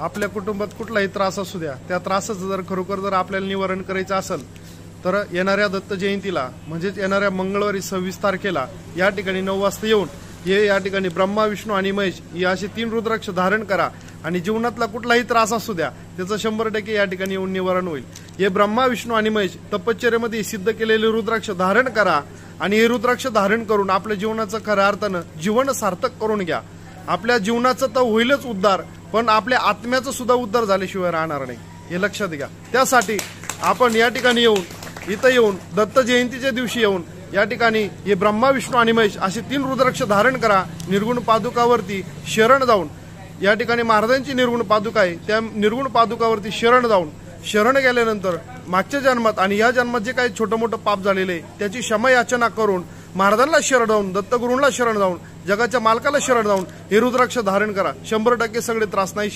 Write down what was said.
आपल्या कुटुंबात कुठलाही त्रास असू द्या, त्या त्रासाचं जर खरोखर जर आपल्याला निवारण करायचं असेल तर येणाऱ्या दत्त जयंतीला म्हणजेच येणाऱ्या मंगळवारी 26 तारखेला या ठिकाणी 9 वाजता येऊन हे या ठिकाणी ब्रह्मा, विष्णू आणि महेश या असे 3 रुद्राक्ष धारण करा आणि जीवनातला कुठलाही त्रास असू द्या त्याचं 100% या ठिकाणी येऊन निवारण होईल। हे ब्रह्मा, विष्णू आणि महेश तपश्चर्येमध्ये सिद्ध केलेले रुद्राक्ष धारण करा आणि हे रुद्राक्ष धारण करून आपल्या जीवनाचं खऱ्या अर्थानं जीवन सार्थक करून घ्या। आपल्या जीवनाचं तर होईलच उद्धार, पण आपल्या आत्म्याचा सुद्धा उद्धार झाल्याशिवाय राहणार नाही, हे लक्षात घ्या। त्यासाठी आपण या ठिकाणी येऊन दत्त जयंतीच्या दिवशी येऊन या ठिकाणी हे ब्रह्मा, विष्णू आणि महेश असे 3 रुद्राक्ष धारण करा। निर्गुण पादुकावरती शरण जाऊन या ठिकाणी महाराजांची निर्गुण पादुका आहे, त्या निर्गुण पादुकावरती शरण गेल्यानंतर मागच्या जन्मात आणि या जन्मात जे काही छोटं मोठं पाप झालेले त्याची क्षमा याचना करून महाराजांना शरण जाऊन, दत्तगुरूंना शरण जाऊन, जगाच्या मालकाला शरण जाऊन हे रुद्राक्ष धारण करा। 100% सगळे त्रास नाही